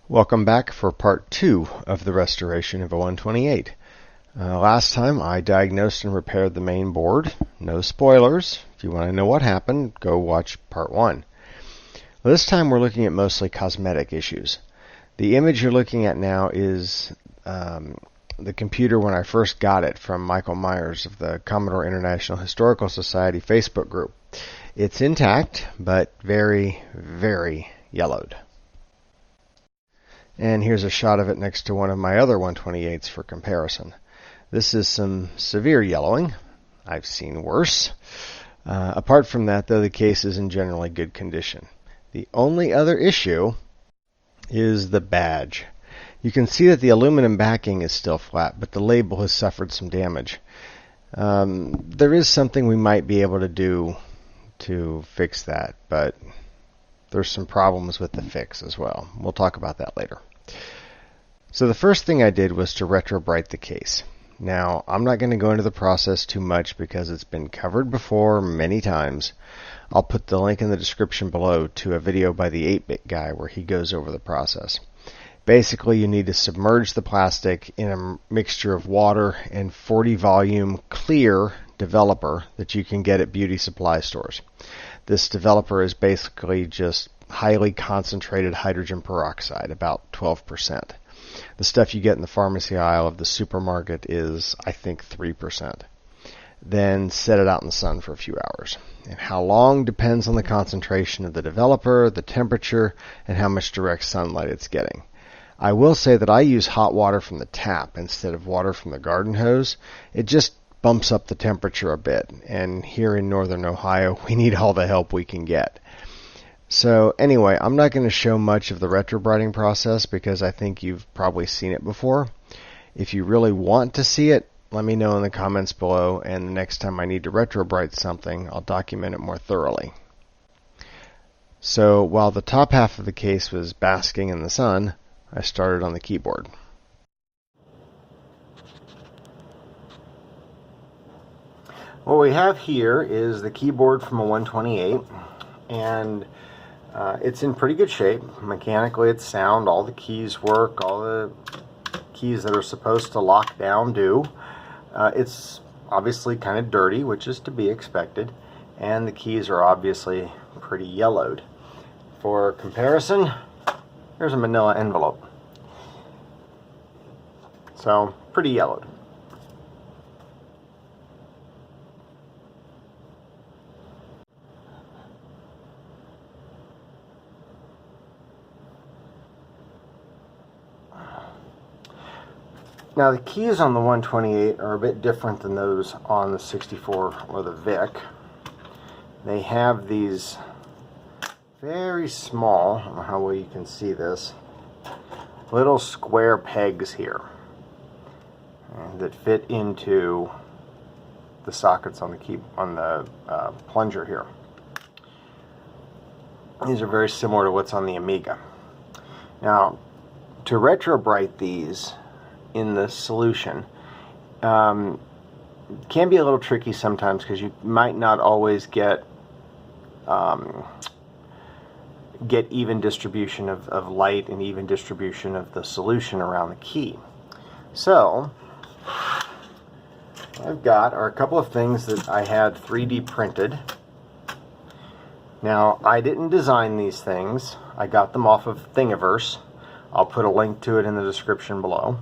Welcome back for part 2 of the restoration of a 128. Last time I diagnosed and repaired the main board. No spoilers. If you want to know what happened, go watch part 1. This time we're looking at mostly cosmetic issues. The image you're looking at now is the computer when I first got it from Michael Myers of the Commodore International Historical Society Facebook group. It's intact, but very, very yellowed. And here's a shot of it next to one of my other 128s for comparison. This is some severe yellowing. I've seen worse. Apart from that, though, the case is in generally good condition. The only other issue is the badge. You can see that the aluminum backing is still flat, but the label has suffered some damage. There is something we might be able to do to fix that, but there's some problems with the fix as well. We'll talk about that later. So the first thing I did was to retrobright the case. Now, I'm not going to go into the process too much because it's been covered before many times. I'll put the link in the description below to a video by the 8-bit guy where he goes over the process. Basically, you need to submerge the plastic in a mixture of water and 40 volume clear developer that you can get at beauty supply stores. This developer is basically just highly concentrated hydrogen peroxide, about 12%. The stuff you get in the pharmacy aisle of the supermarket is, I think, 3%. Then set it out in the sun for a few hours. And how long depends on the concentration of the developer, the temperature, and how much direct sunlight it's getting. I will say that I use hot water from the tap instead of water from the garden hose. It just bumps up the temperature a bit, and here in northern Ohio, we need all the help we can get. So anyway, I'm not going to show much of the retrobrighting process because I think you've probably seen it before. If you really want to see it, let me know in the comments below, and the next time I need to retrobright something, I'll document it more thoroughly. So while the top half of the case was basking in the sun, I started on the keyboard. What we have here is the keyboard from a 128, and it's in pretty good shape. Mechanically it's sound, all the keys work, all the keys that are supposed to lock down do. It's obviously kind of dirty, which is to be expected, and the keys are obviously pretty yellowed. For comparison, here's a manila envelope. So, pretty yellowed. Now the keys on the 128 are a bit different than those on the 64 or the VIC. They have these very small, I don't know how well you can see this, little square pegs here that fit into the sockets on the plunger here. These are very similar to what's on the Amiga. Now, to retrobright these in the solution can be a little tricky sometimes because you might not always get even distribution of light and even distribution of the solution around the key. So I've got are a couple of things that I had 3D printed. Now, I didn't design these things. I got them off of Thingiverse. I'll put a link to it in the description below.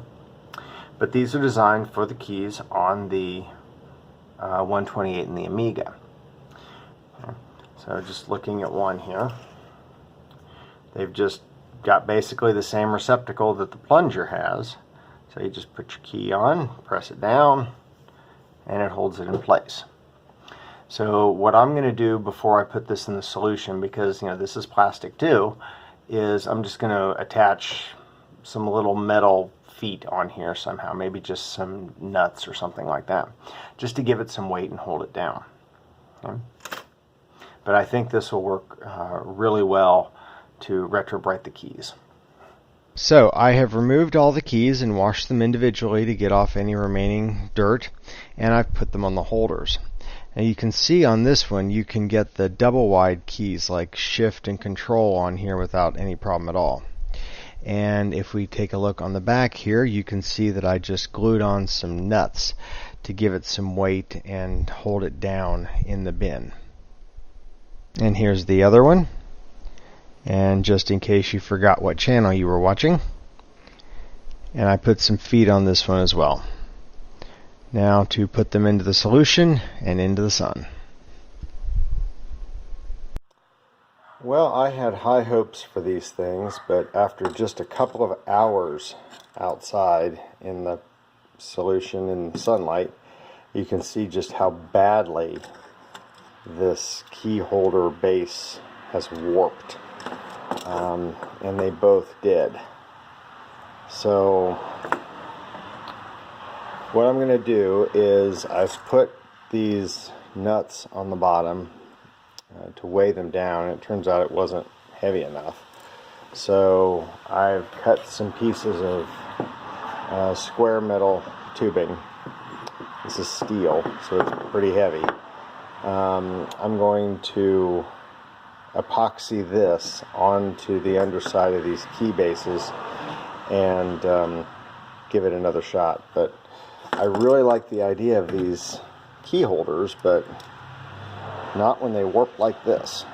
But these are designed for the keys on the 128 and the Amiga. So just looking at one here, they've just got basically the same receptacle that the plunger has. So you just put your key on, press it down, and it holds it in place. So what I'm going to do before I put this in the solution, because this is plastic too, is I'm just going to attach some little metal feet on here somehow, maybe just some nuts or something like that, just to give it some weight and hold it down. Okay? But I think this will work really well to retrobright the keys. So I have removed all the keys and washed them individually to get off any remaining dirt, and I've put them on the holders. Now you can see on this one you can get the double wide keys like shift and control on here without any problem at all. And if we take a look on the back here, you can see that I just glued on some nuts to give it some weight and hold it down in the bin. And here's the other one. And just in case you forgot what channel you were watching, and I put some feet on this one as well. Now to put them into the solution and into the sun. Well, I had high hopes for these things, but after just a couple of hours outside in the solution in the sunlight, you can see just how badly this key holder base has warped. And they both did. So what I'm going to do is I've put these nuts on the bottom to weigh them down. It turns out it wasn't heavy enough. So I've cut some pieces of square metal tubing. This is steel, so it's pretty heavy. I'm going to epoxy this onto the underside of these key bases and give it another shot. But I really like the idea of these key holders, but not when they warp like this.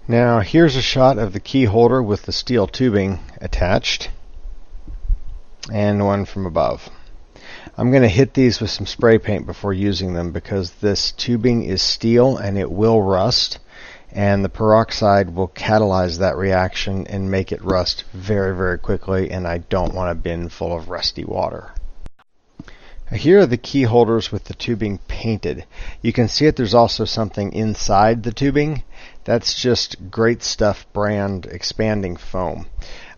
Now here's a shot of the key holder with the steel tubing attached and one from above. I'm going to hit these with some spray paint before using them because this tubing is steel and it will rust, and the peroxide will catalyze that reaction and make it rust very, very quickly, and I don't want a bin full of rusty water. Here are the key holders with the tubing painted. You can see that there's also something inside the tubing. That's just Great Stuff brand expanding foam.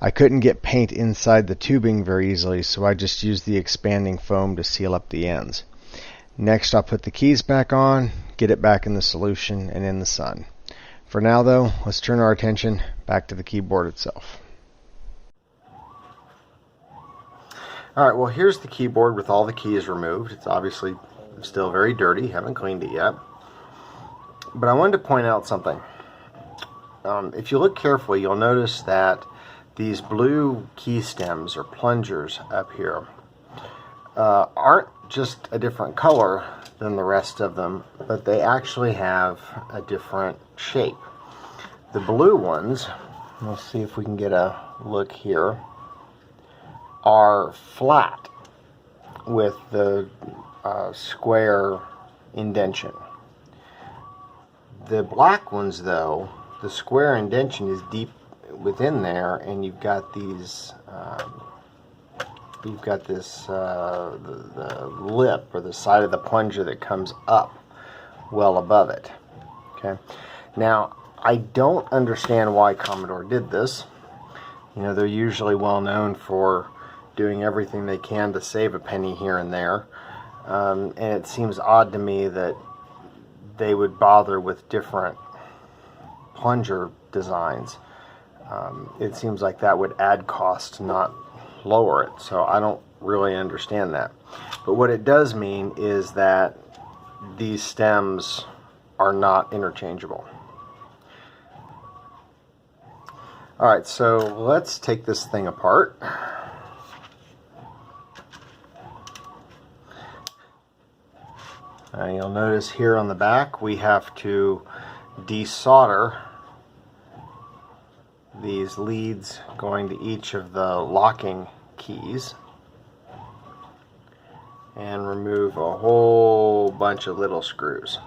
I couldn't get paint inside the tubing very easily, so I just used the expanding foam to seal up the ends. Next, I'll put the keys back on, get it back in the solution and in the sun. For now though, let's turn our attention back to the keyboard itself. Alright, well here's the keyboard with all the keys removed. It's obviously still very dirty, haven't cleaned it yet. But I wanted to point out something. If you look carefully, you'll notice that these blue key stems or plungers up here aren't just a different color than the rest of them, but they actually have a different shape. The blue ones, let's see if we can get a look here, are flat with the square indentation. The black ones though, the square indentation is deep within there, and you've got these the lip or the side of the plunger that comes up well above it. Okay, now I don't understand why Commodore did this. You know, they're usually well known for doing everything they can to save a penny here and there, and it seems odd to me that they would bother with different plunger designs. It seems like that would add cost, not lower it. So I don't really understand that. But what it does mean is that these stems are not interchangeable. Alright, so let's take this thing apart. You'll notice here on the back we have to desolder these leads going to each of the locking keys and remove a whole bunch of little screws.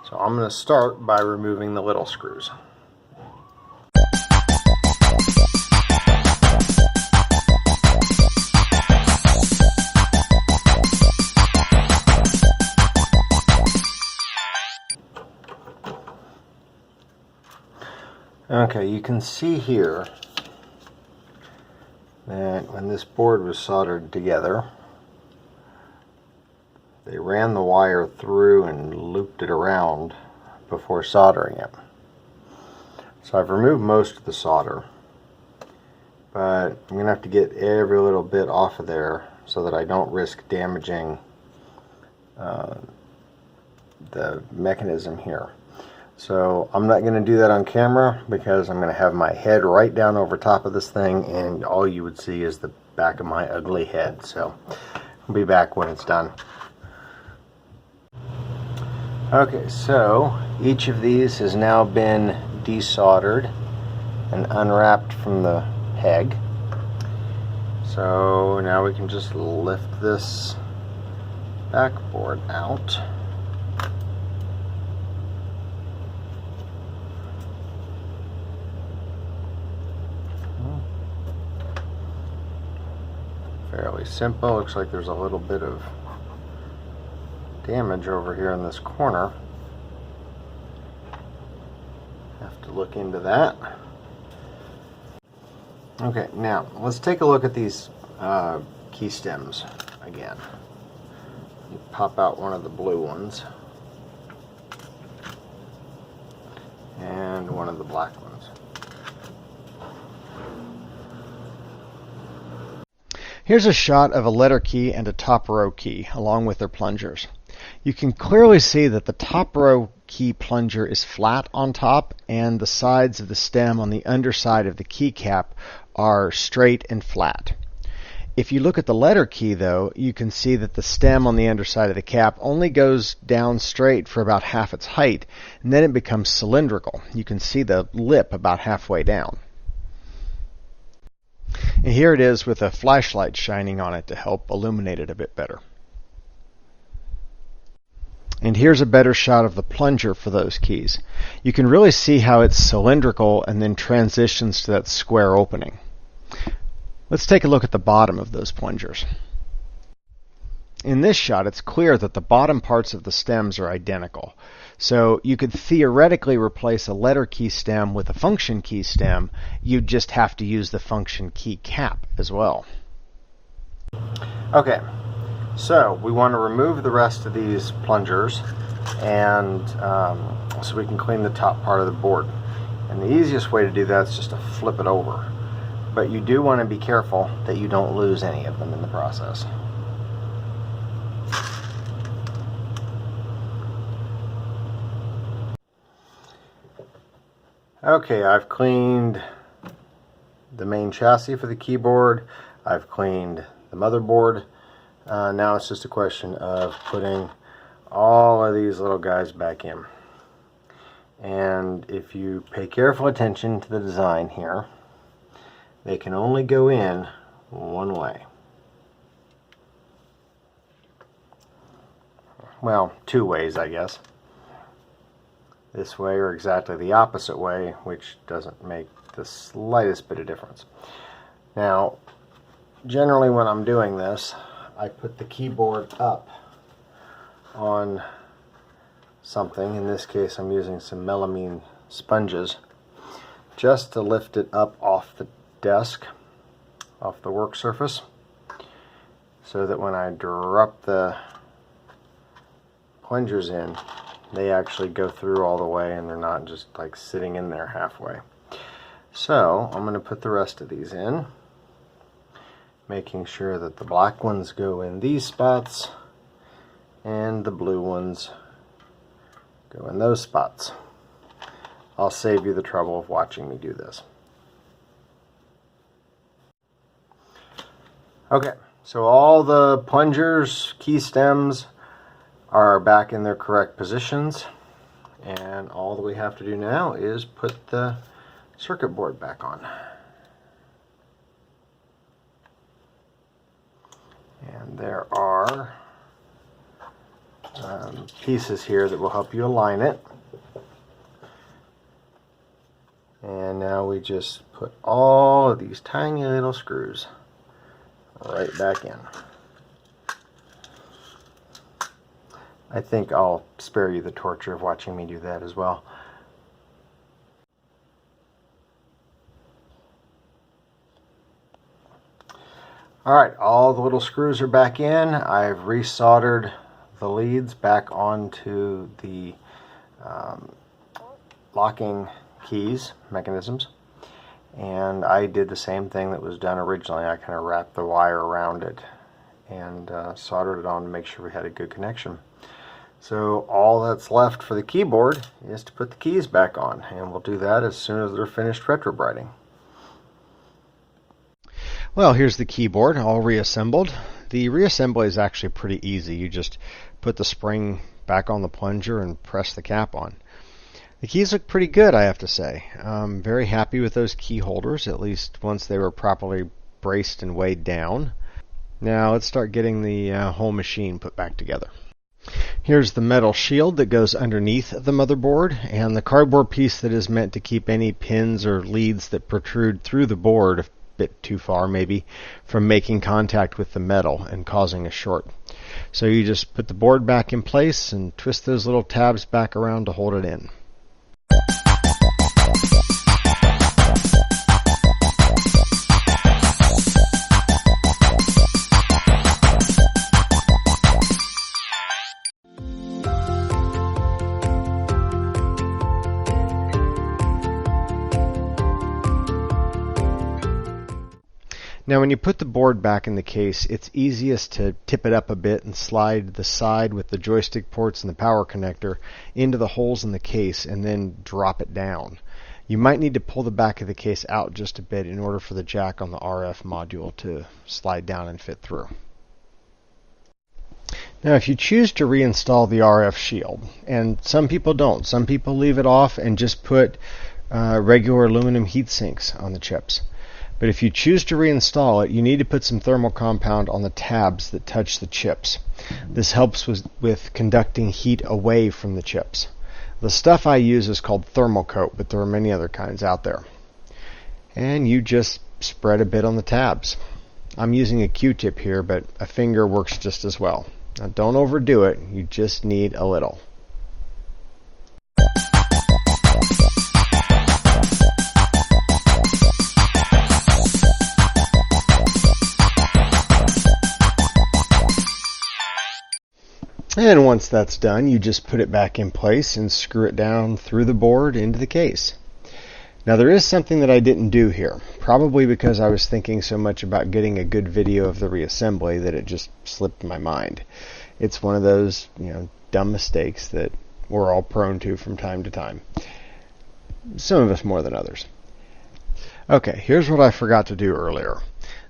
So I'm going to start by removing the little screws. Okay, you can see here that when this board was soldered together, they ran the wire through and looped it around before soldering it. So I've removed most of the solder, but I'm going to have to get every little bit off of there so that I don't risk damaging the mechanism here. So I'm not going to do that on camera because I'm going to have my head right down over top of this thing and all you would see is the back of my ugly head. So I'll be back when it's done. Okay, so each of these has now been desoldered and unwrapped from the peg. So now we can just lift this backboard out. Fairly simple. Looks like there's a little bit of damage over here in this corner. Have to look into that. Okay, now let's take a look at these key stems again. You pop out one of the blue ones and one of the black ones. Here's a shot of a letter key and a top row key along with their plungers. You can clearly see that the top row key plunger is flat on top and the sides of the stem on the underside of the keycap are straight and flat. If you look at the letter key though, you can see that the stem on the underside of the cap only goes down straight for about half its height and then it becomes cylindrical. You can see the lip about halfway down. And here it is with a flashlight shining on it to help illuminate it a bit better. And here's a better shot of the plunger for those keys. You can really see how it's cylindrical and then transitions to that square opening. Let's take a look at the bottom of those plungers. In this shot, it's clear that the bottom parts of the stems are identical. So you could theoretically replace a letter key stem with a function key stem. You'd just have to use the function key cap as well. Okay. So we want to remove the rest of these plungers and so we can clean the top part of the board. And the easiest way to do that is just to flip it over. But you do want to be careful that you don't lose any of them in the process. Okay, I've cleaned the main chassis for the keyboard. I've cleaned the motherboard. Now it's just a question of putting all of these little guys back in. And if you pay careful attention to the design here, they can only go in one way. Well, two ways, I guess. This way or exactly the opposite way, which doesn't make the slightest bit of difference. Now, generally when I'm doing this, I put the keyboard up on something. In this case, I'm using some melamine sponges just to lift it up off the desk, off the work surface, so that when I drop the plungers in, they actually go through all the way and they're not just like sitting in there halfway. So I'm going to put the rest of these in, making sure that the black ones go in these spots and the blue ones go in those spots. I'll save you the trouble of watching me do this. Okay, so all the plungers, key stems are back in their correct positions, and all that we have to do now is put the circuit board back on. And there are pieces here that will help you align it. And now we just put all of these tiny little screws right back in. I think I'll spare you the torture of watching me do that as well. Alright, all the little screws are back in. I've resoldered the leads back onto the locking keys mechanisms, and I did the same thing that was done originally. I kind of wrapped the wire around it and soldered it on to make sure we had a good connection. So all that's left for the keyboard is to put the keys back on, and we'll do that as soon as they're finished retrobrighting. Well, here's the keyboard all reassembled. The reassembly is actually pretty easy. You just put the spring back on the plunger and press the cap on. The keys look pretty good, I have to say. I'm very happy with those key holders, at least once they were properly braced and weighed down. Now let's start getting the whole machine put back together. Here's the metal shield that goes underneath the motherboard, and the cardboard piece that is meant to keep any pins or leads that protrude through the board, a bit too far maybe, from making contact with the metal and causing a short. So you just put the board back in place and twist those little tabs back around to hold it in. Now when you put the board back in the case, it's easiest to tip it up a bit and slide the side with the joystick ports and the power connector into the holes in the case and then drop it down. You might need to pull the back of the case out just a bit in order for the jack on the RF module to slide down and fit through. Now if you choose to reinstall the RF shield, and some people don't, some people leave it off and just put regular aluminum heat sinks on the chips. But if you choose to reinstall it, you need to put some thermal compound on the tabs that touch the chips. This helps with conducting heat away from the chips. The stuff I use is called thermal coat, but there are many other kinds out there. And you just spread a bit on the tabs. I'm using a Q-tip here, but a finger works just as well. Now don't overdo it, you just need a little. And once that's done, you just put it back in place and screw it down through the board into the case. Now there is something that I didn't do here, probably because I was thinking so much about getting a good video of the reassembly that it just slipped my mind. It's one of those, dumb mistakes that we're all prone to from time to time. Some of us more than others. Okay, here's what I forgot to do earlier.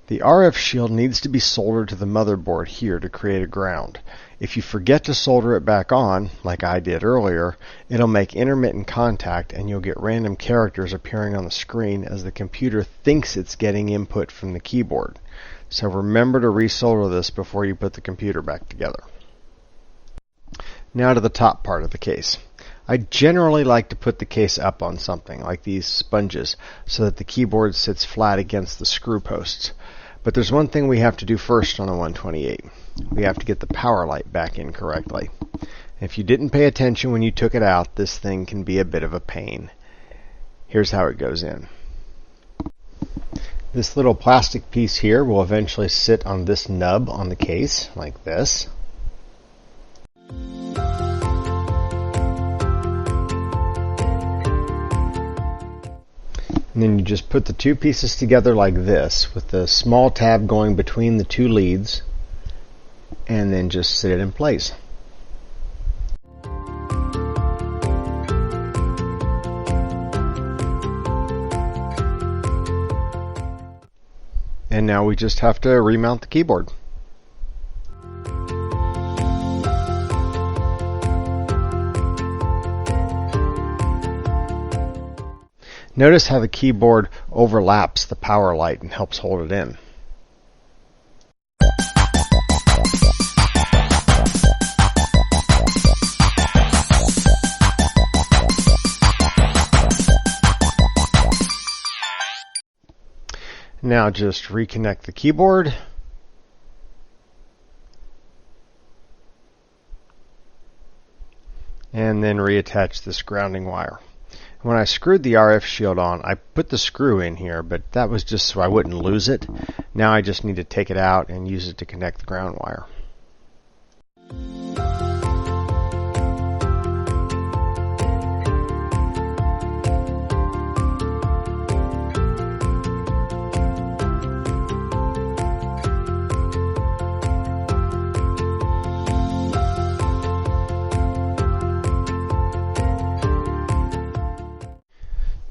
The RF shield needs to be soldered to the motherboard here to create a ground. If you forget to solder it back on, like I did earlier, it'll make intermittent contact and you'll get random characters appearing on the screen as the computer thinks it's getting input from the keyboard. So remember to resolder this before you put the computer back together. Now to the top part of the case. I generally like to put the case up on something like these sponges so that the keyboard sits flat against the screw posts. But there's one thing we have to do first on a 128. We have to get the power light back in correctly. If you didn't pay attention when you took it out, this thing can be a bit of a pain. Here's how it goes in. This little plastic piece here will eventually sit on this nub on the case, like this. And then you just put the two pieces together like this, with the small tab going between the two leads, and then just sit it in place. And now we just have to remount the keyboard. Notice how the keyboard overlaps the power light and helps hold it in. Now just reconnect the keyboard. And then reattach this grounding wire. When I screwed the RF shield on, I put the screw in here, but that was just so I wouldn't lose it. Now I just need to take it out and use it to connect the ground wire.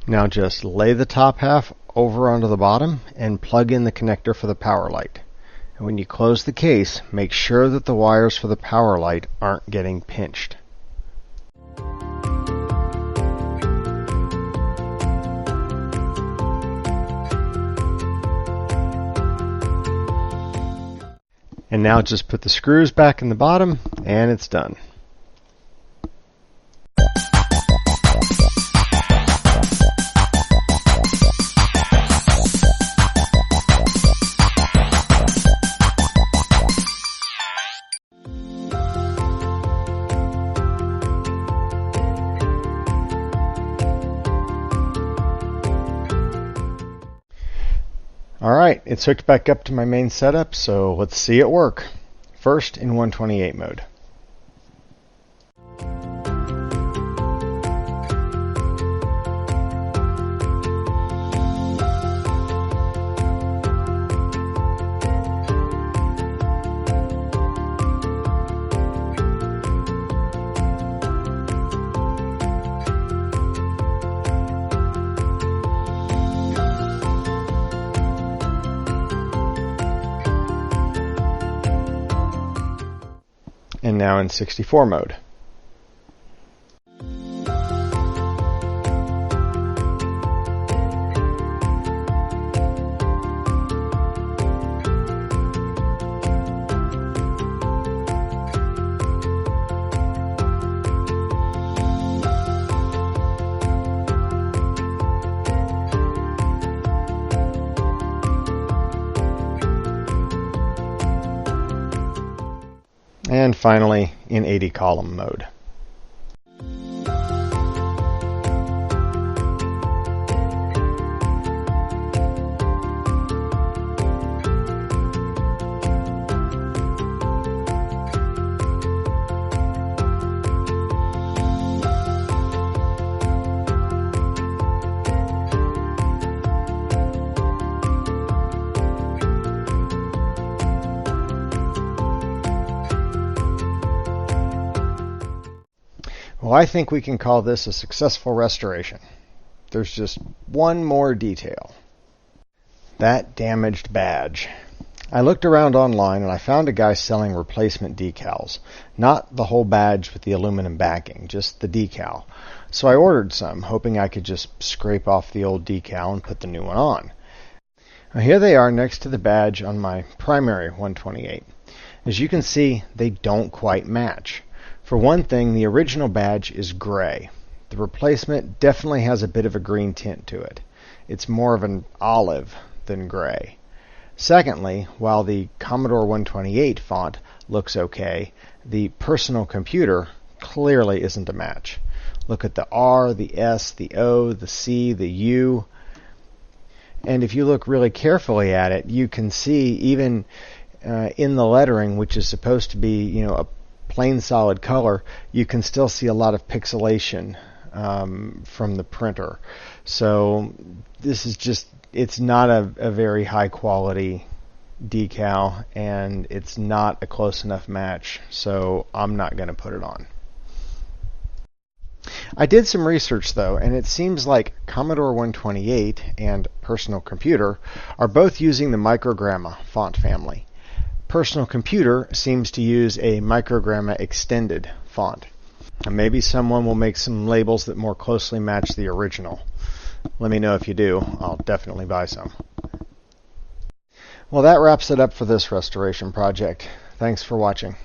Now just lay the top half over onto the bottom and plug in the connector for the power light. And when you close the case, make sure that the wires for the power light aren't getting pinched. And now just put the screws back in the bottom and it's done. Alright, it's hooked back up to my main setup, so let's see it work. First in 128 mode. And now in 64 mode. And finally in 80 column mode. Well, I think we can call this a successful restoration. There's just one more detail. That damaged badge. I looked around online and I found a guy selling replacement decals. Not the whole badge with the aluminum backing, just the decal. So I ordered some, hoping I could just scrape off the old decal and put the new one on. Now here they are next to the badge on my primary 128. As you can see, they don't quite match. For one thing, the original badge is gray. The replacement definitely has a bit of a green tint to it. It's more of an olive than gray. Secondly, while the Commodore 128 font looks okay, the personal computer clearly isn't a match. Look at the R, the S, the O, the C, the U. And if you look really carefully at it, you can see even in the lettering, which is supposed to be, a plain solid color, you can still see a lot of pixelation from the printer. So this is just, it's not a very high quality decal, and it's not a close enough match, so I'm not going to put it on. I did some research though, and it seems like Commodore 128 and Personal Computer are both using the Microgramma font family. Personal Computer seems to use a Microgramma extended font. And maybe someone will make some labels that more closely match the original. Let me know if you do. I'll definitely buy some. Well, that wraps it up for this restoration project. Thanks for watching.